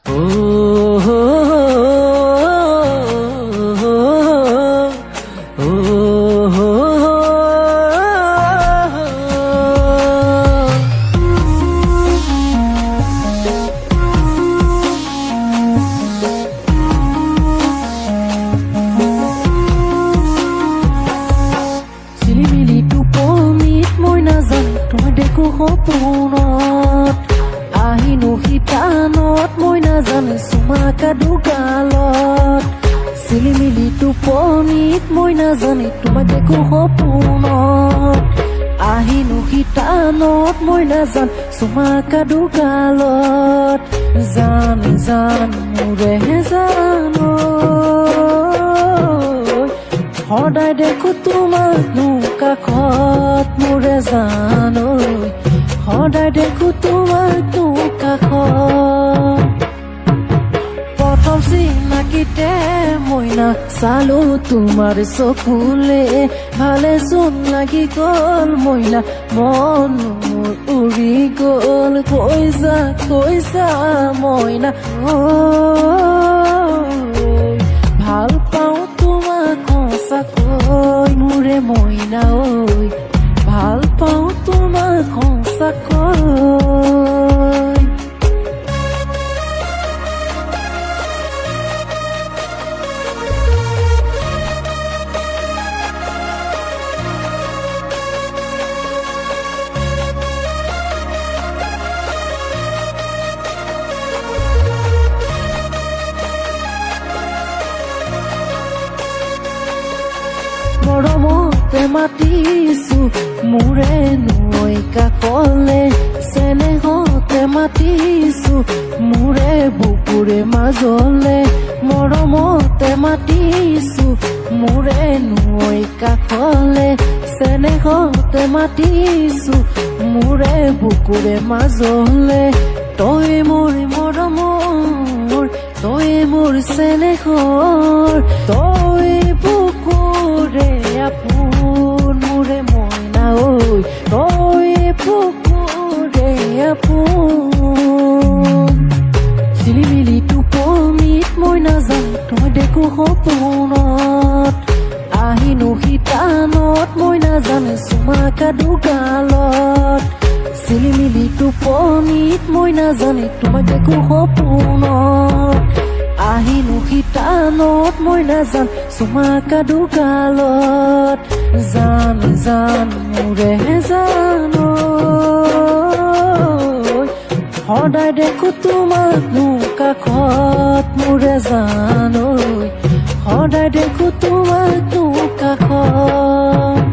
ও হো ও হো চিলিমিলি টোপনিত মই নাজানো তোমাক দেখো সপোনত আহিনো শিতানত মই নাজানো চুমাকা দুগালত চিলিমিলি টোপনিত মই নাজানো তোমাক দেখো সপোনত আহিনো শিতানত মই নাজানো চুমাকা দুগালত জান জান মোৰেহে জানো সদায় দেখো তোমাক কাষত মোৰে জানো সদায় দেখো তোমাক কাষত প্ৰথম চিনাকিতে মই না চালো তোমাৰ চকুলে ভালে চোন লাগি গল মইনা মন মোৰ উৰি গল কৈছা মইনা ভাল পাওঁ তোমাক সঁচাকৈ মোৰে মইনা ঐ ভাল পাওঁ তোমাক সঁচাকৈ মৰমতে মাতিছো মোৰে নৈ কাষলে চেনেহতে মাতিছো মোৰে বুকুৰে মাজলে মৰমতে মাতিছো মোৰে নৈ কাষলে চেনেহতে মাতিছো মোৰে বুকুৰে মাজলে তই মোৰ মৰমৰ তই মোৰ চেনেহৰ তই বুকুৰে আপোন মোৰে মইনা ঐ তই বুকুৰে আপোন চিলিমিলি টোপনিত মই নাজানো তই দেখো সপোনত আহিনো শিতানত মই নাজানো চুমাকা দুগালত চিলিমিলি টোপনিত মই নাজানো তোমাক দেখো সপোনত আহিনো শিতানত মই নাজানো চুমাকা দুগালত জান জান মোৰেহে জানো সদায় দেখো তোমাক কাষত মোৰে জানো সদায় দেখো তোমাক কাষত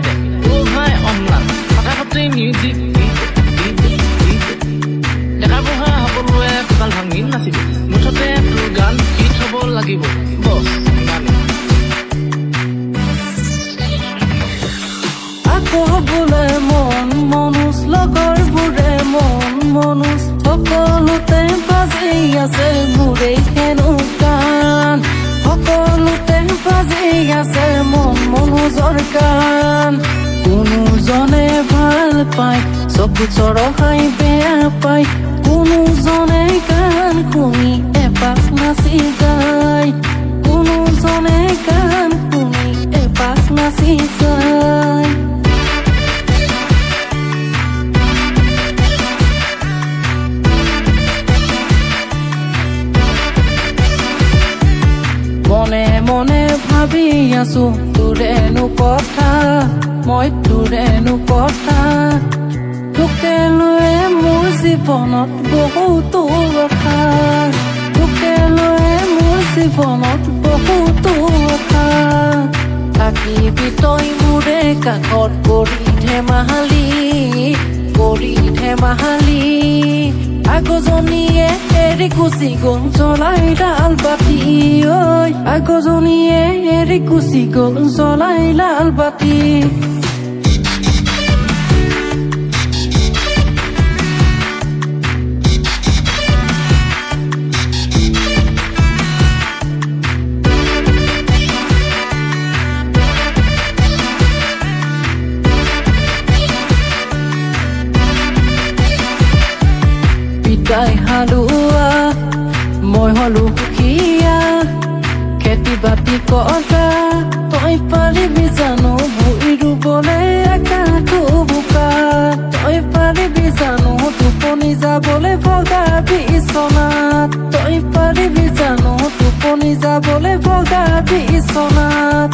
মিলাই দে ভাই অমলান ফটাফটি মিউজিক ডেকা বুঢ়া সকলোৱে কঁকাল ভাঙি নাচিব মুঠতে তোৰ গান হিট হ'ব লাগিব বছ গান আকৌ বোলে মন মনুজ লগৰবোৰে মন মনুজ সকলোতে বাজি আছে মোৰে হেনো গান সকলোতে বাজি আছে মন মনুজৰ গান কোনোজনে ভাল পায় চকু চৰহাই বেয়া পায় কোনোজনে গান শুনি এপাক নাচি যায় কোনোজনে গান শুনি এপাক নাচি যায় মনে মনে ভাবি আছো তোৰেনো কথা মই তোৰেনো কথা তোকে লৈ মোৰ জীৱনত বহুতো কথা তোকে লৈ মোৰ জীৱনত বহুতো কথা থাকিবি তই মোৰে কাষত কৰি ধেমালি আগজনীয়ে এৰি গুচি গ'ল জ্বলাই লাল বাতি ঐ আগজনীয়ে এৰি গুচি গ'ল জ্বলাই লাল বাতি পিতাই হালোৱা মই হলো সুখীয়া খেতি বাতি কৰা তই পাৰিবি জানো ভুই ৰুবলৈ একাটো বোকা তই পাৰিবি জানো টোপনি যাবলৈ ভগা বিচনাত তই পাৰিবি জানো টোপনি যাবলৈ ভগা বিচনাত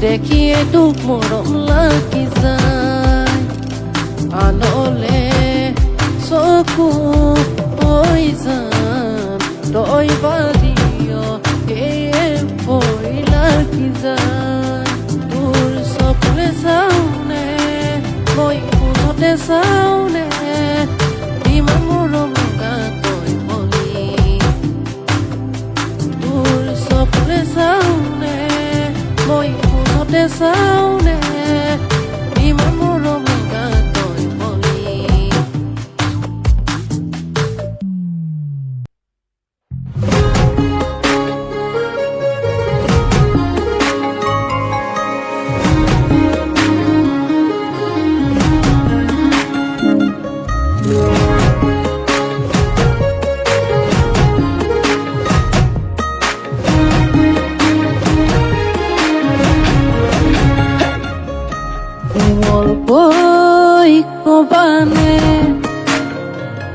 দেখিয়ে তোক মৰম লাগি যায় আনলে চকু হৈ যান তই বাদিয় সেয়ে ভয় লাগি যায় তোৰ চকুৰে চাওনে মই কোনতে চাওনে ইমান মৰম লগা তই হলি তোৰ চকুৰে চাওনে মই কোনতে চাওনে ইমান মৰম লগা তই হলি কৈ কবানে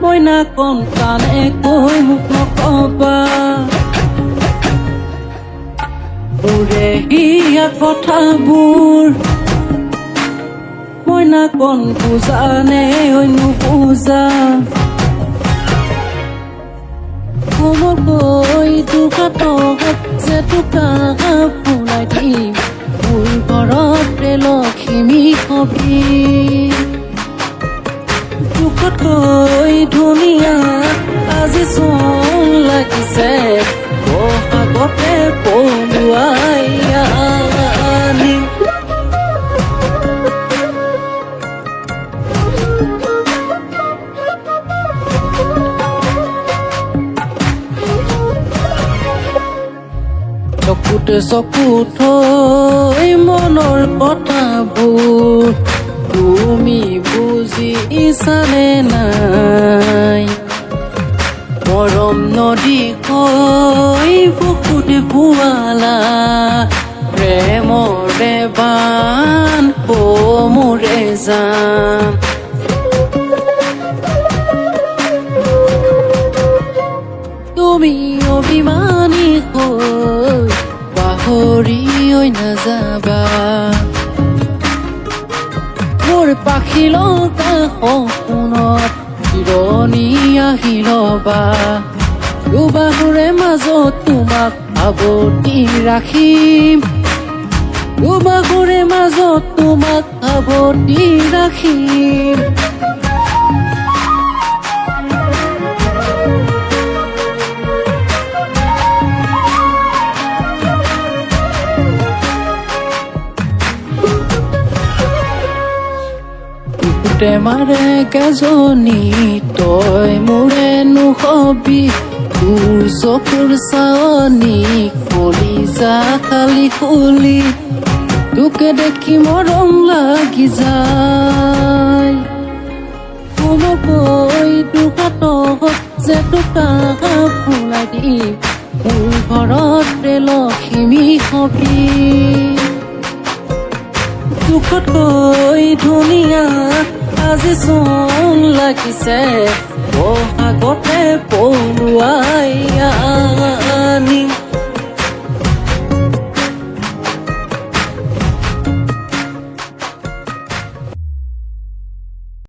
মই না কম কানে কৈ মোক নকবা মোৰে হিয়া কথাবোৰ মই না কন বুজানে ঐ নুবুজা কোমলকৈ দুকাতত যে টোকা ফুলাই দিম মোৰ ঘৰতে লখিমী হবি দুখতকৈ ধুনীয়া আজি চোন লাগিছে বহাগতে পলুৱাই আনি চকুতে চকু থৈ মনৰ কথাবোৰ তুমি বুজিছানে নাই মৰম নদী হৈ বুকুতে বোৱালা প্ৰেমৰে বান মোৰে জান তুমি অভিমানী হৈ পাহৰি নাযাবা মোৰ পাখি লগা সপোনত চিৰণি আহি ল'বা দুবাহুৰে মাজত তোমাক আৱতি ৰাখিম দুবাহুৰে মাজত তোমাক আৱতি ৰাখিম মাৰে কেজনী তই মোৰে নুহবি তোৰ চকুৰ চাৱনী কলিজা খালি খুলি তোকে দেখি মৰম লাগি যায় কোমকৈ দুকাতত যে টোকা ফুলাই দিম মোৰ ঘৰতে লখিমী হবি দুখতকৈ ধুনীয়া আজি চোন লাগিছে বহাগতে পলুৱাই